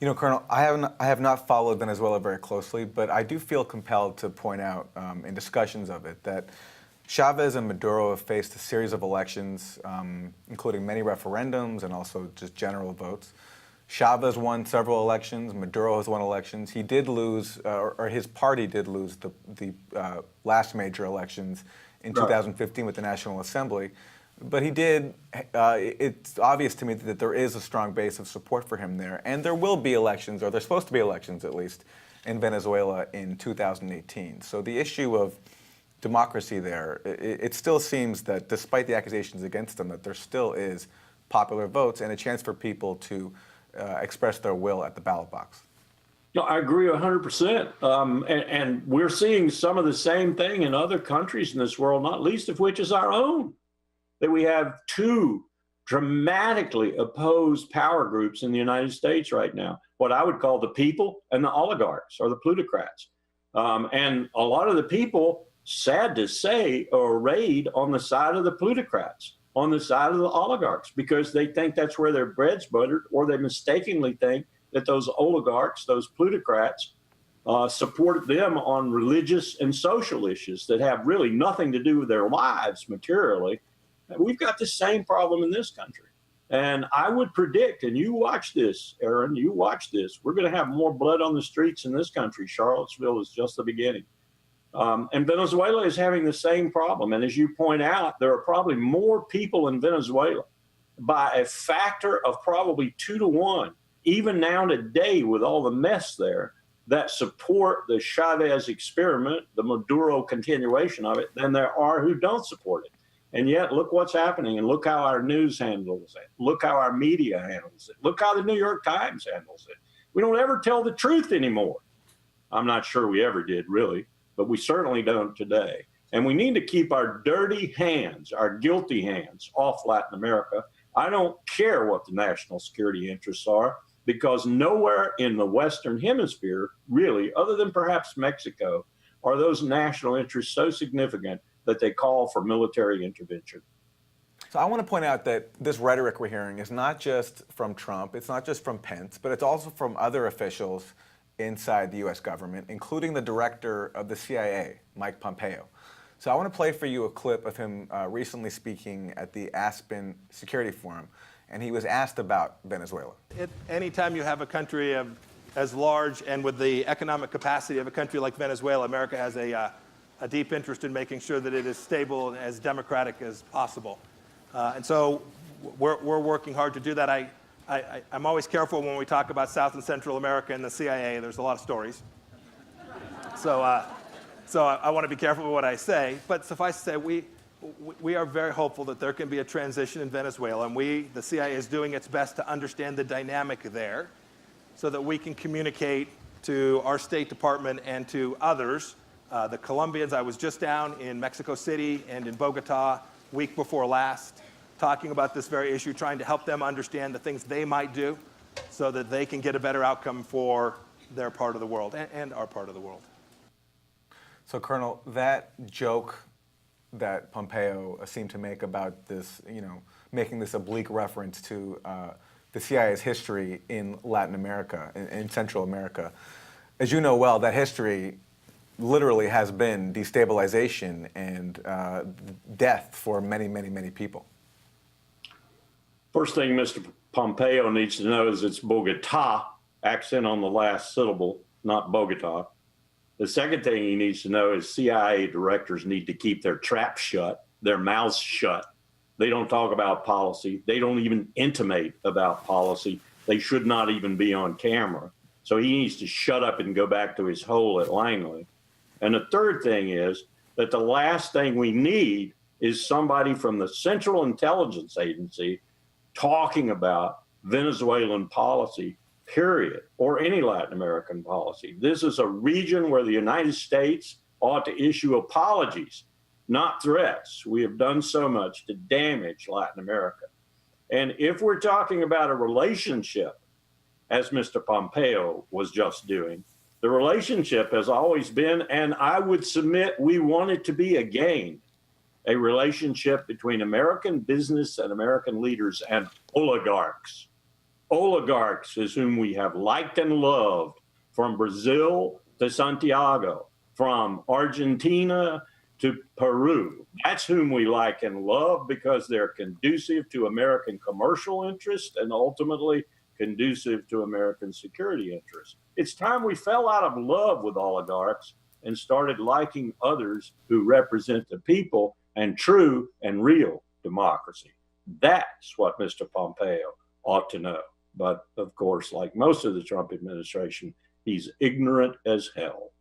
Colonel, I have not followed Venezuela very closely, but I do feel compelled to point out in discussions of it that Chavez and Maduro have faced a series of elections, including many referendums and also just general votes. Chavez won several elections. Maduro has won elections. He did lose, or his party did lose the last major elections in 2015 with the National Assembly. But he did, it's obvious to me that there is a strong base of support for him there. And there will be elections, or there's supposed to be elections at least, in Venezuela in 2018. So the issue of democracy there, it still seems that despite the accusations against them, that there still is popular votes and a chance for people to express their will at the ballot box. No, I agree 100%. And we're seeing some of the same thing in other countries in this world, not least of which is our own. That we have two dramatically opposed power groups in the United States right now, what I would call the people and the oligarchs or the plutocrats. And a lot of the people, sad to say, are arrayed on the side of the plutocrats, on the side of the oligarchs, because they think that's where their bread's buttered, or they mistakenly think that those oligarchs, those plutocrats, support them on religious and social issues that have really nothing to do with their lives materially. We've got the same problem in this country. And I would predict, and you watch this, Aaron, you watch this, we're going to have more blood on the streets in this country. Charlottesville is just the beginning. And Venezuela is having the same problem. And as you point out, there are probably more people in Venezuela by a factor of probably 2 to 1, even now today with all the mess there, that support the Chavez experiment, the Maduro continuation of it, than there are who don't support it. And yet, look what's happening, and look how our news handles it. Look how our media handles it. Look how the New York Times handles it. We don't ever tell the truth anymore. I'm not sure we ever did, really, but we certainly don't today. And we need to keep our dirty hands, our guilty hands, off Latin America. I don't care what the national security interests are, because nowhere in the Western Hemisphere, really, other than perhaps Mexico, are those national interests so significant that they call for military intervention. So I want to point out that this rhetoric we're hearing is not just from Trump, it's not just from Pence, but it's also from other officials inside the U.S. government, including the director of the CIA, Mike Pompeo. So I want to play for you a clip of him recently speaking at the Aspen Security Forum, and he was asked about Venezuela. Anytime you have a country as large and with the economic capacity of a country like Venezuela, America has a deep interest in making sure that it is stable and as democratic as possible. And so we're working hard to do that. I'm always careful when we talk about South and Central America and the CIA. There's a lot of stories. So I want to be careful with what I say. But suffice to say, we are very hopeful that there can be a transition in Venezuela. And the CIA is doing its best to understand the dynamic there so that we can communicate to our State Department and to others. The Colombians, I was just down in Mexico City and in Bogota week before last, talking about this very issue, trying to help them understand the things they might do so that they can get a better outcome for their part of the world and our part of the world. So, Colonel, that joke that Pompeo seemed to make about this, making this oblique reference to the CIA's history in Latin America, in Central America, as you know well, that history literally has been destabilization and death for many, many, many people. First thing Mr. Pompeo needs to know is it's Bogota, accent on the last syllable, not Bogota. The second thing he needs to know is CIA directors need to keep their traps shut, their mouths shut. They don't talk about policy. They don't even intimate about policy. They should not even be on camera. So he needs to shut up and go back to his hole at Langley. And the third thing is that the last thing we need is somebody from the Central Intelligence Agency talking about Venezuelan policy, period, or any Latin American policy. This is a region where the United States ought to issue apologies, not threats. We have done so much to damage Latin America. And if we're talking about a relationship, as Mr. Pompeo was just doing, the relationship has always been, and I would submit we want it to be again, a relationship between American business and American leaders and oligarchs. Oligarchs is whom we have liked and loved, from Brazil to Santiago, from Argentina to Peru. That's whom we like and love because they're conducive to American commercial interests and ultimately conducive to American security interests. It's time we fell out of love with oligarchs and started liking others who represent the people and true and real democracy. That's what Mr. Pompeo ought to know. But of course, like most of the Trump administration, he's ignorant as hell.